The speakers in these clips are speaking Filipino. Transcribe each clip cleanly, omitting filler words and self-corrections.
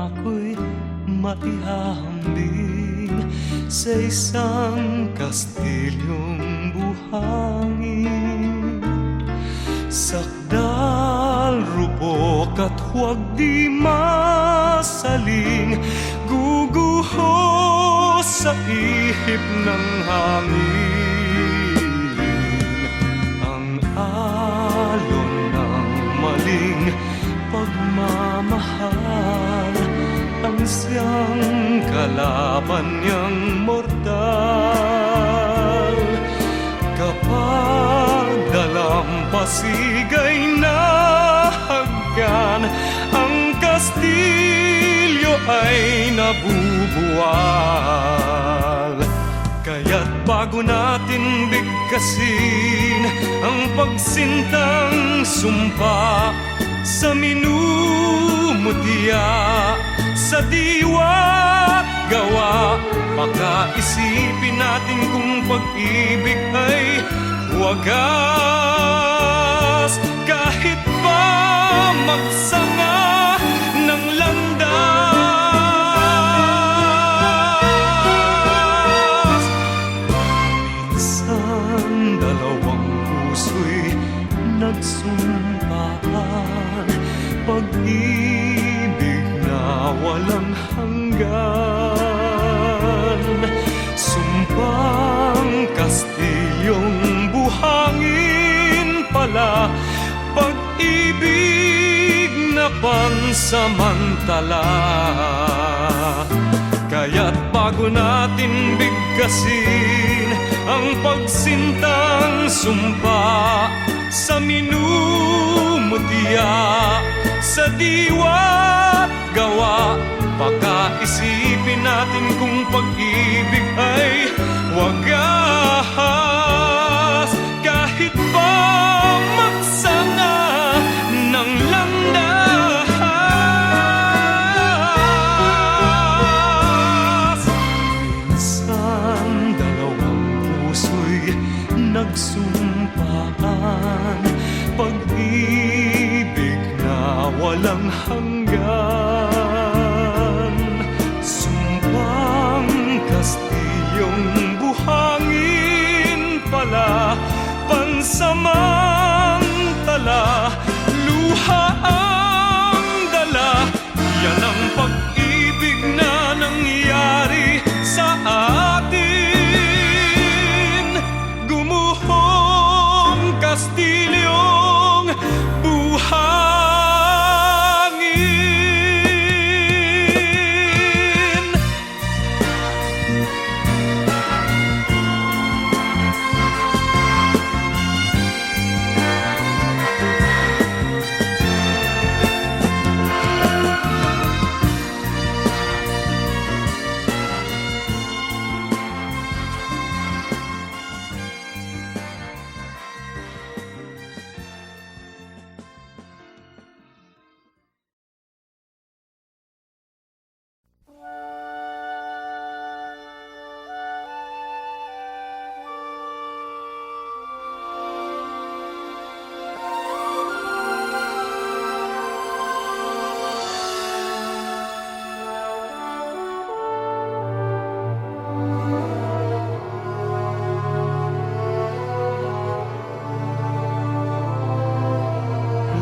ako'y maihahambing sa isang kastilyong buhangin. Sakdal, rupok at huwag di masaling, guguho sa ihip ng hangin. Ang alon ng maling pagmamahal, ang siyang kalaban niyang mortal. Kapag dalampasigay na haggan, ang kastilyo ay nabubuwal. Kaya't bago natin bigkasin ang pagsintang sumpa sa minumutya, sa diwa't gawa, baka isipin natin kung pag-ibig ay wagas. Kahit pa magsanga ng landas, minsan dalawang puso'y nagsumpaan, pag-ibig na walang hanggan. Sumpang kastilyong buhangin pala, pag-ibig na pansamantala. Kaya't bago natin bigkasin ang pagsintang sumpa sa minumutya, sa diwa't gawa, baka isipin natin kung pag-ibig ay wagas. Kahit pa magsanga ng landas, minsan dalawang puso'y nagsumpaan, pag-ibig na walang hanggan. Sumpang kastilyong buhangin pala, pansamantala, luha ang dala. Yan ang pag-ibig na nangyari sa atin. Gumuhong kastilyong buhangin.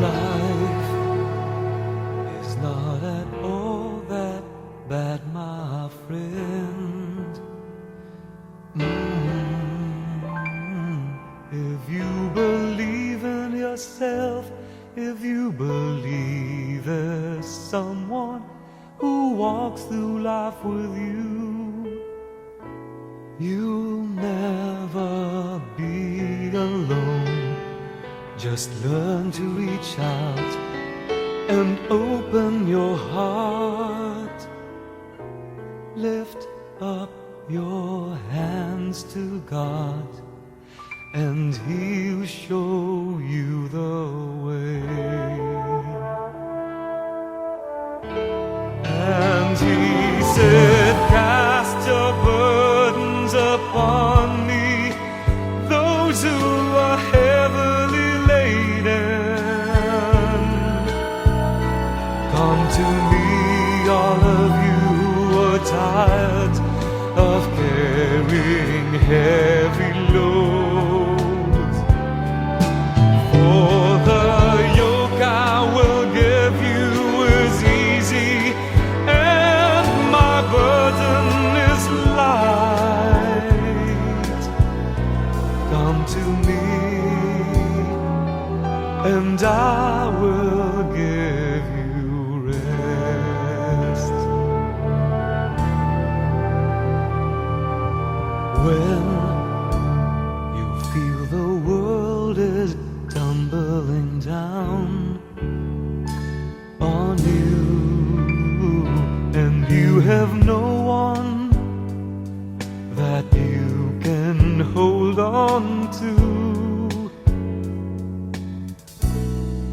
Life is not at all that bad, my friend. If you believe in yourself, if you believe there's someone who walks through life with you, you'll never be alone. Just learn to reach out and open your heart. Lift up your hands to God, and He'll show you the way. And He said, cast your burdens upon me, those who are heavily laden. Come to me all of you are tired of carrying heavy loads. For the yoke I will give you is easy, and my burden is light. Come to me, and I will give you rest. When you feel the world is tumbling down on you, and you have no one that you can hold on to,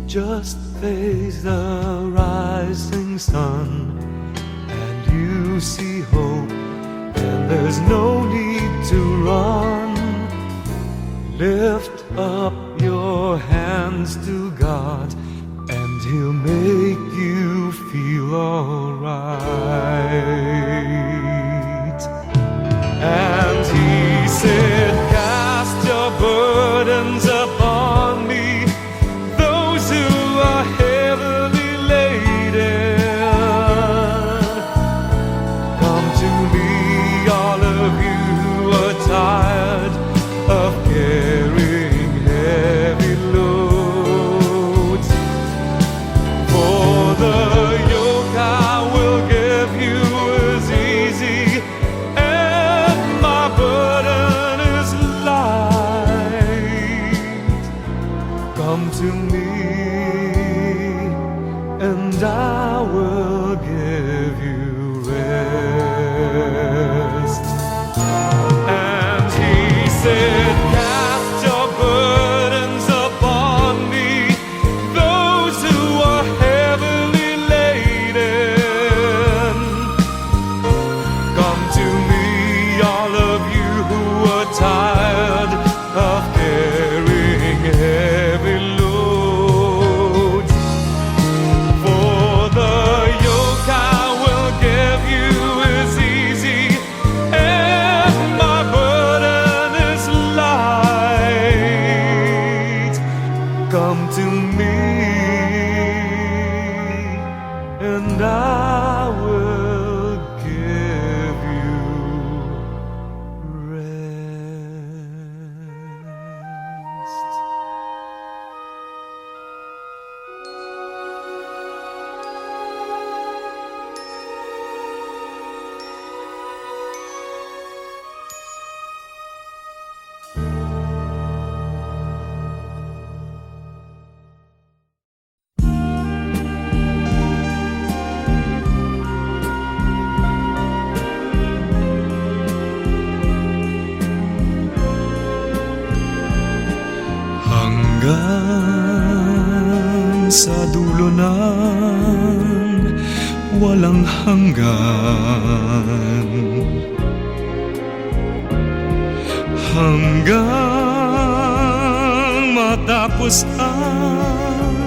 just face the rising sun, and you see hope, and there's no need to run. Lift up your hands to God, and He'll make you feel alright. And He said, cast your burdens upon me, those who are heavily laden. Come to me, all of you who are tired of carrying heavy loads. For the yoke I will give you is easy, and my burden is light. Come to me, and I will give you rest. And He said, cast your burdens upon me, those who are heavily laden. Come to me, all of you who are tired of carrying heavy loads. For the yoke I will give you is easy, and my burden is light. Come to me, and I will give you rest. Hanggang sa dulo ng walang hanggan, hanggang matapos ang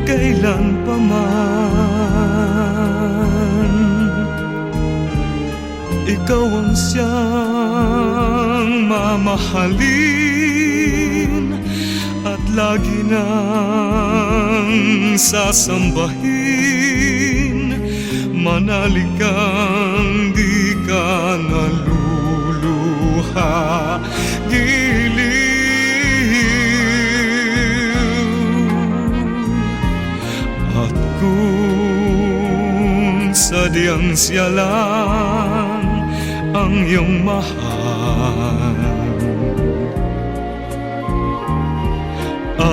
kailan pa man. Ikaw ang siyang mamahalin at lagi nang sasambahin. Manalig kang di ka naluluha, giliw. At kung sadyang siya lang ang iyong mahal,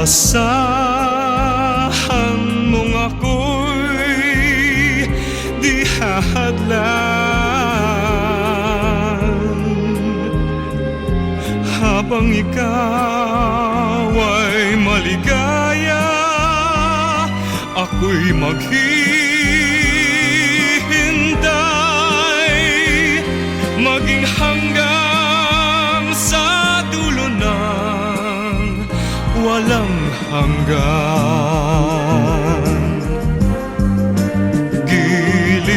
asahan mong ako'y di hahadlan. Habang ikaw ay maligaya, ako'y maghihintay, maging hanggang sa dulo ng walang hanggan. Giliw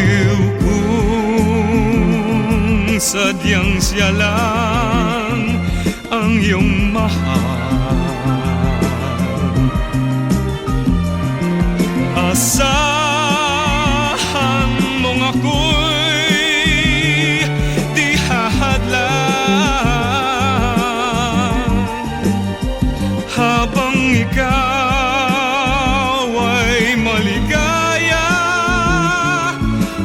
sadyang siya lang ang iyong mahal. Asahan mong ako'y di hahadlang habang ikaw ay maligaya,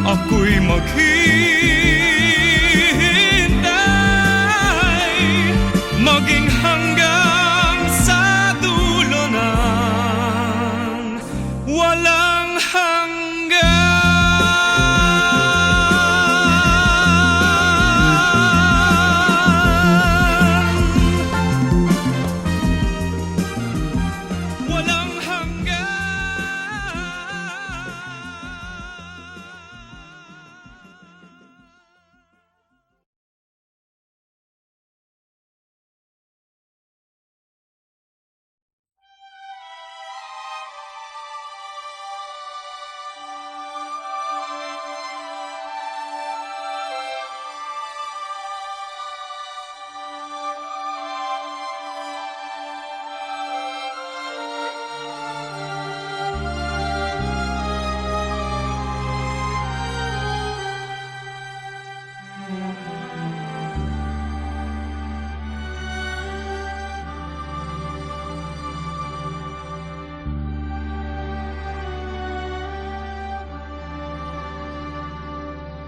ako'y maghihintay maging hanggang sa dulo ng walang hanggan. Walang hanggan.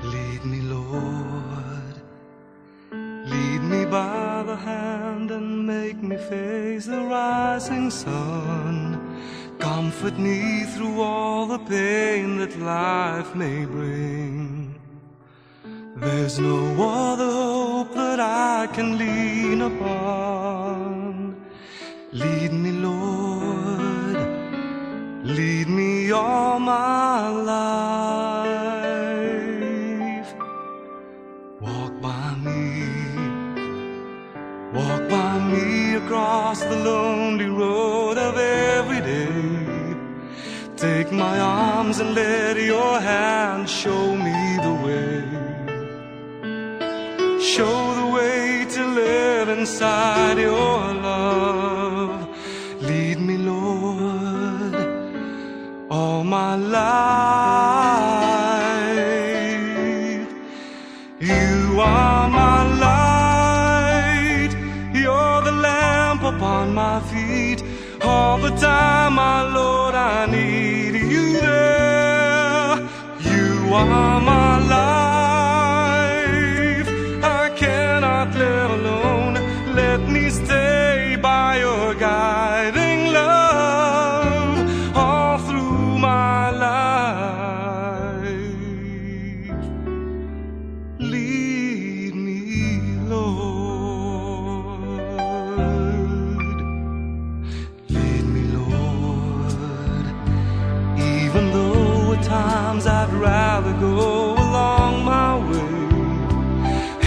Lead me, Lord, lead me by the hand and make me face the rising sun. Comfort me through all the pain that life may bring. There's no other hope that I can lean upon. Lead me, Lord, lead me all my life. Walk by me across the lonely road of every day. Take my arms and let your hand show me the way. Show the way to live inside your love. Lead me, Lord, all my life. You are my light, you're the lamp upon my feet. All the time, my Lord, I need you there. You are my life, I cannot live alone. Let me stay by your guiding love all through my life. Lead me, Lord. Lead me, Lord. Even though at times I'd rather go along my way,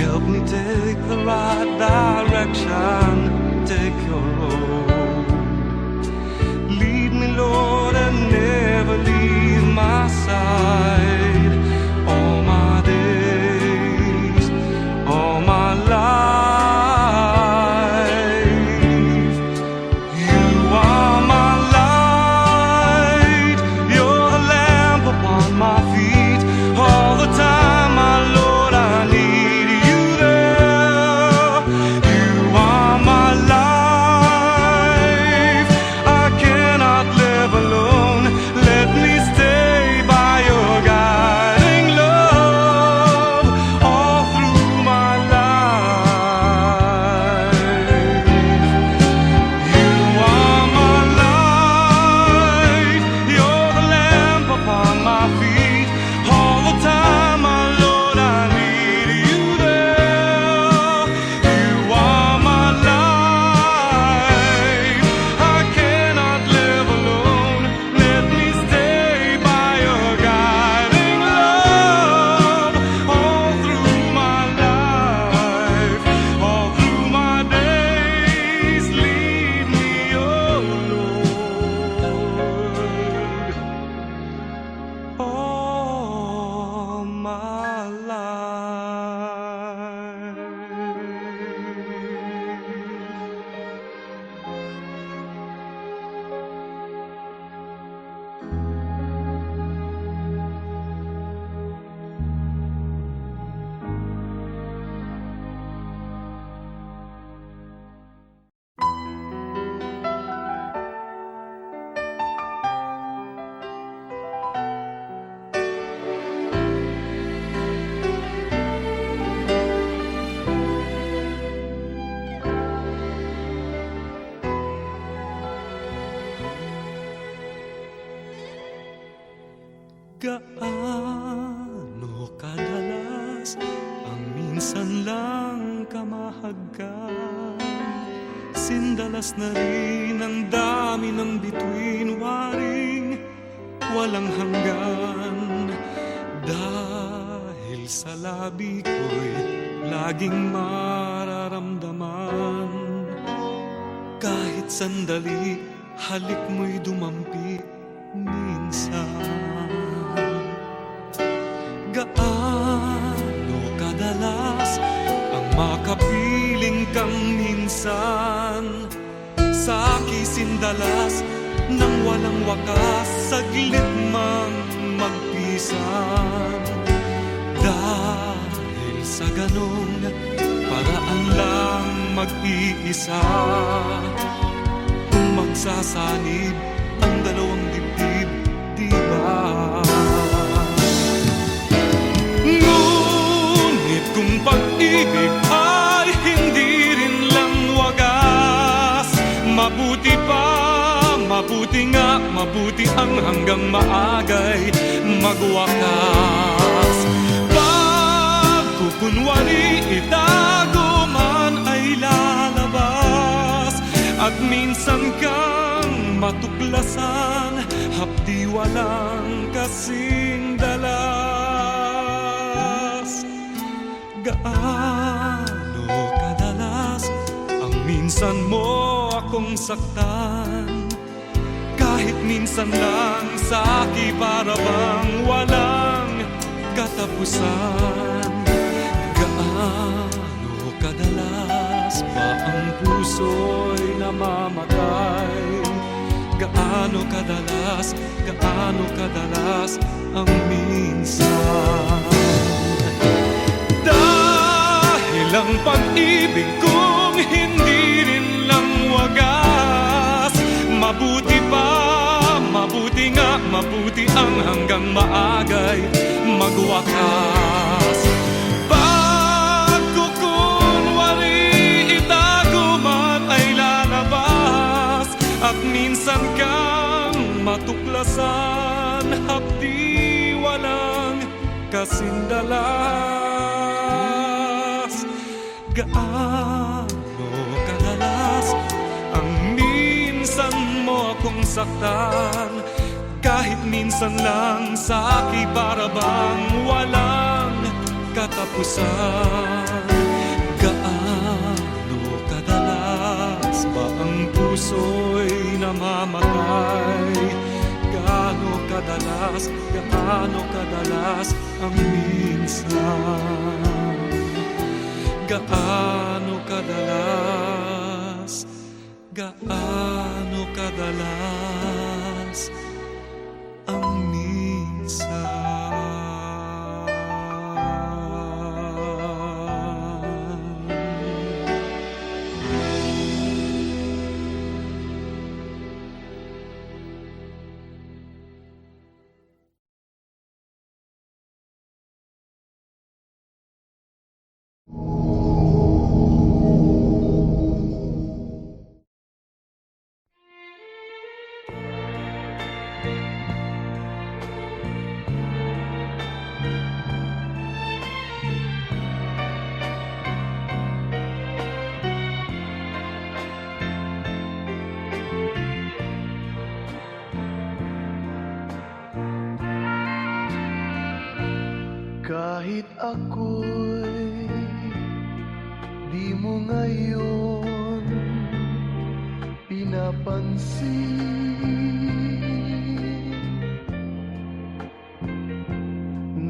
help me take the right direction, take your road. Lead me, Lord, and never leave my side. All my days, all my life. You are my light, you're the lamp upon my feet. All the time, my Lord, I need you there. You are my Gaano kadalas ang minsan lang kamahagkan? Sindalas na rin ang dami ng bituin, waring walang hanggan. Dahil sa labi ko'y laging mararamdaman. Kahit sandali, halik mo'y dumampi minsan. Gaano kadalas ang makapiling kang minsan? Sa kisindalas nang walang wakas, saglit mang magpisan. Dahil sa ganong paraan lang mag-iisa, kung magsasanib ang dalawang dibdib, di ba? Ngunit kung pag-ibig ay hindi rin lang wagas, mabuti nga, mabuti ang hanggang maagay magwakas. Pagkukunwari itago man ay lalabas, at minsan kang matuklasan, hapdi walang kasing dalas. Gaano kadalas ang minsan mo akong saktan? Kahit minsan lang sa akin para bang walang katapusan. Gaano kadalas ba ang puso'y namamatay? Gaano kadalas ang minsan? Dahil ang pag-ibig kong hindi rin lang wagas, mabuti nga, mabuti ang hanggang maagay magwakas. Pagkukunwari itago man ay lalabas, at minsan kang matuklasan, hapdi walang kasing dalas. Gaano kadalas ang minsan mo akong saktan? Kahit minsan lang sa akin para bang walang katapusan. Gaano kadalas ba ang puso'y namamatay? Gaano kadalas ang minsan? Gaano kadalas ang minsan? Kahit ako'y di mo ngayon pinapansin,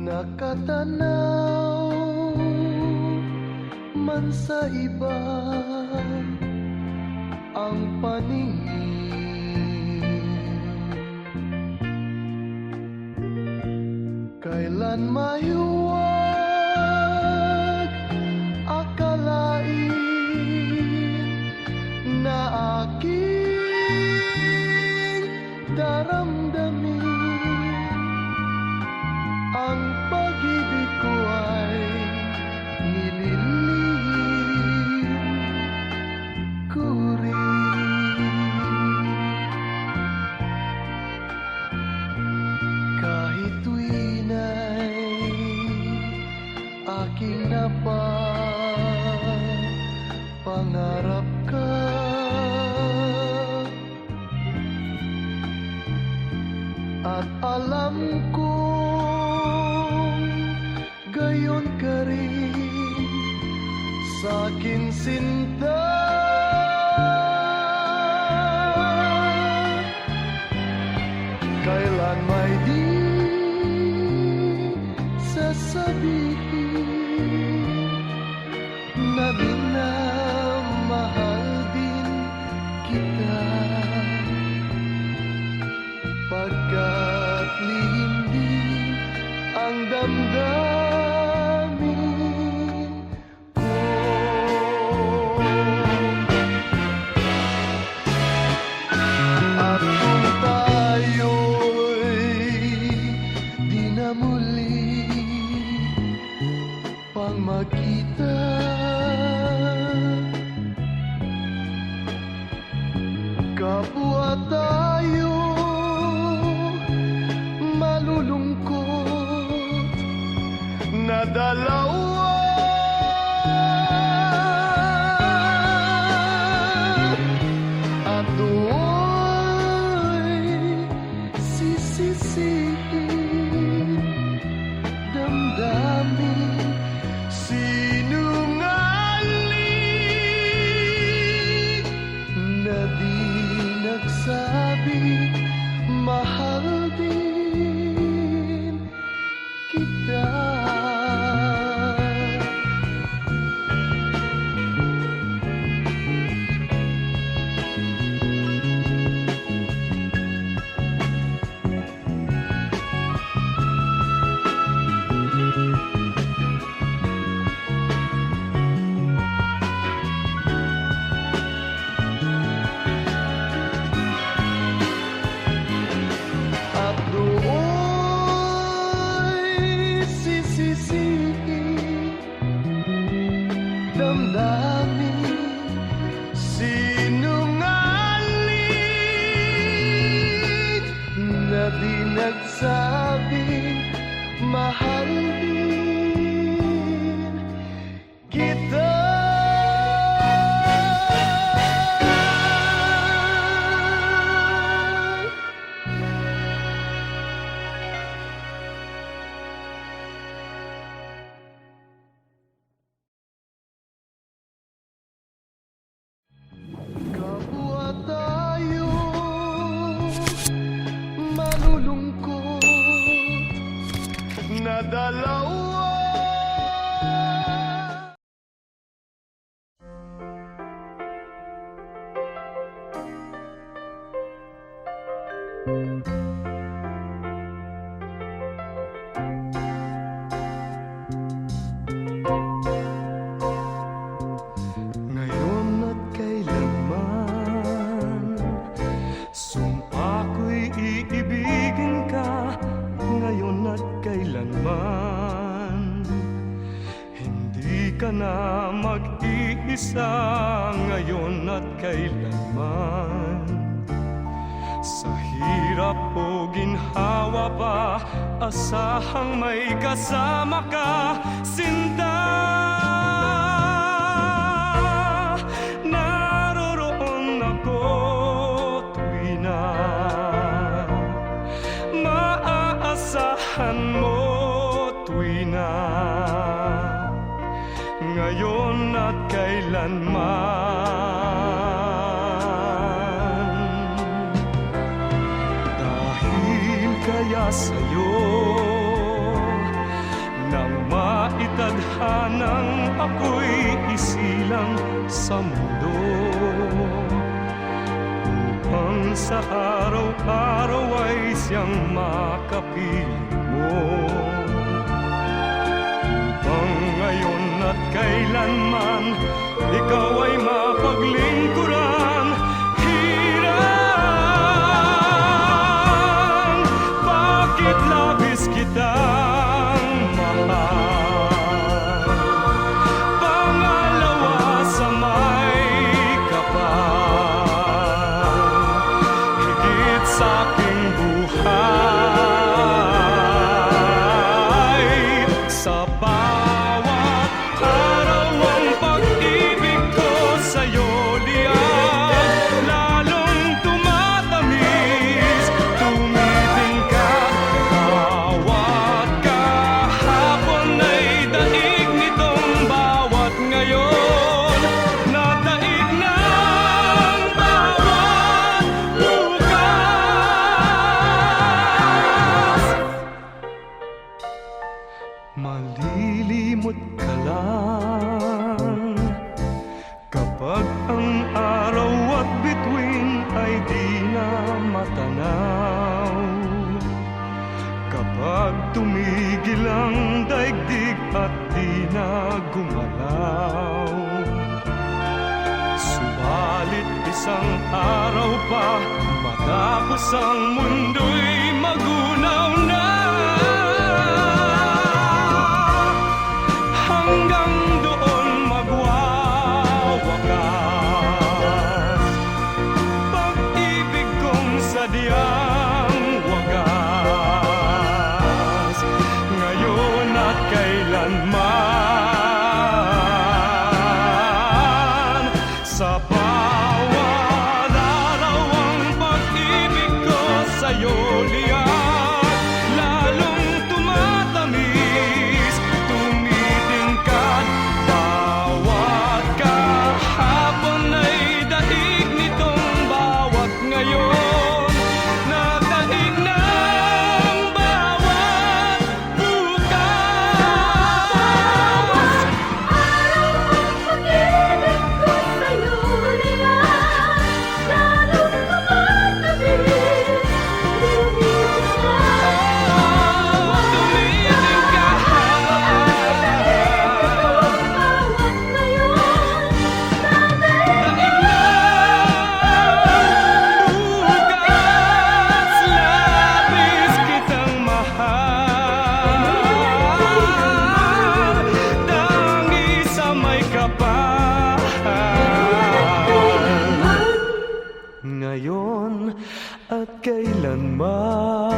nakatanaw man sa iba ang paningin. Kailan mahiwag akalain na aking daramdamin, ang pag-ibig ko ay nililihim ko rin. Kahit tuwing sinta. Kailan may di sasabihin na minamahal din kita, pagkat lihim din ang damdamin ko. At kung tayo'y di na muli pang magkita, kapwa tayo malulungkot na dalawa. At do'y sisisihin damdamin sinungaling na di nagsabi mahal din kita. At do'y sisisihin damdamin sinungaling na di nagsabing mahal din kita. Kapwa tayo malulungkot na dalawa. Ngayon at kailanman, sumpa ko'y iibigin ka. Ngayon at kailanman, hindi ka na mag-iisa. Ngayon at kailanman, sa hirap o ginhawa pa, asahang may kasama ka, sinta. Naroroon ako tuwi na maaasahan mo, tuwi na ngayon at kailanman. Dahil kaya sa'yo nang maitadhanang ako'y isilang sa mundo, upang sa araw-araw ay siyang makapiling mo, upang ngayon at kailanman ikaw ay mapaglingkuran. Hirang, bakit labis kitang mahal? Pangalawa sa may kapal, higit sa aking buhay. Sa bawat araw ang pag-ibig ko sa'yo liyan. Malilimot ka lang kapag ang araw at bituin ay di na matanaw. Kapag tumigil ang daigdig at di na gumalaw. Subalit isang araw pa matapos ang mundo'y magunaw na. Hanggang doon magwawakas pag-ibig kong sadyang wagas, ngayon at kailanman. Sa bawat araw ang pag-ibig ko sa'yo liyak, lalong tumatamis, tumitingkad. Bawat kahapon ay daig nitong bawat ngayon, nadaig ng bawat bukas. Pag-ibig ko sa'yo liyan, lalong tumatamis, Labis kitang mahal, tangi sa may kapal. Ngayon at kailanman.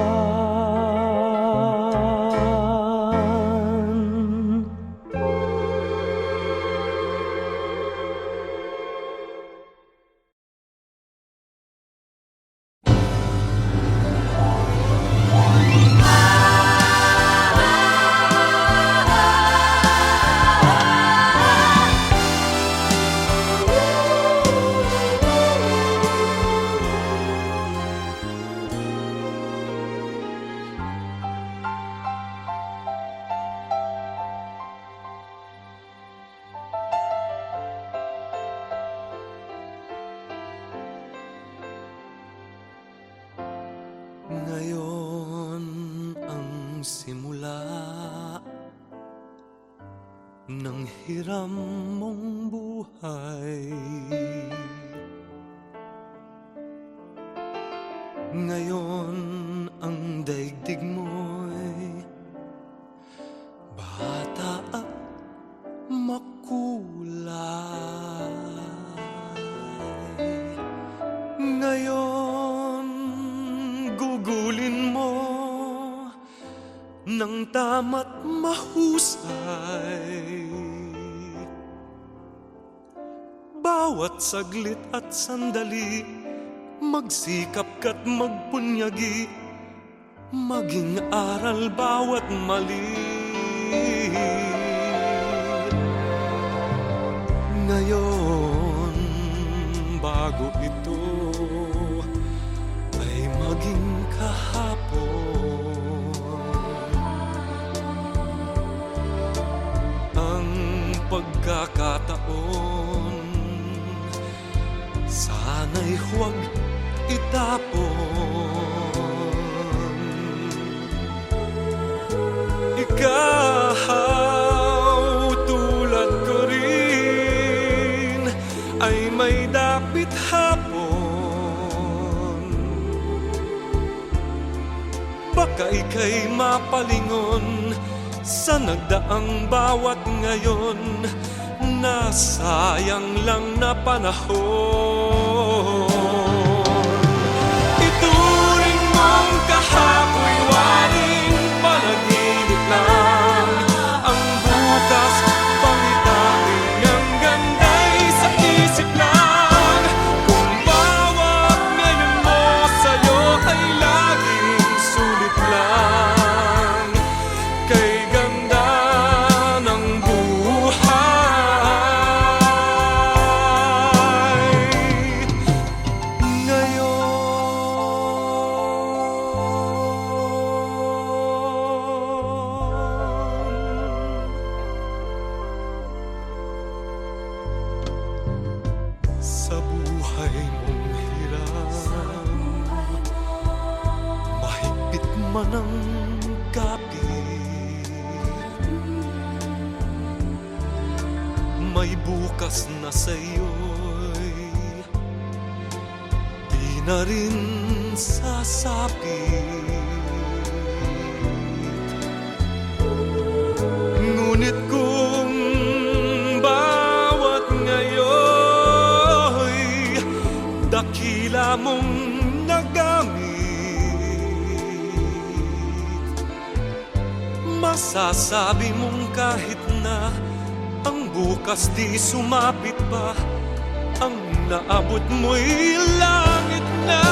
Ngayon ang simula ng hiram mong buhay. Ngayon ang daigdig mo'y bata at makulay. Ngayon gugulin mo ng tama't mahusay. Bawat saglit at sandali, magsikap ka't magpunyagi, maging aral bawat mali. Ngayon, bago ito ay maging kahapon. Ang pagkakataon, sana'y huwag itapon. Ikaw tulad ko rin ay may dapit hapon. Baka ika'y mapalingon sa nagdaang bawat ngayon, nasayang lang na panahon. Ituring mong kahapoy waring panaginip lang, ang bukas pangitain ang ganda'y sa isip lang. Kung bawat ngayon mo sa'yo ay laging sulit lang, kay ganda ng buhay. ng kapit. May bukas na sa'yo'y di na rin sasapit. Ngunit kung bawat ngayo'y dakila mong nagamit, masasabi mong kahit na ang bukas di sumapit pa, ang naabot mo'y langit na.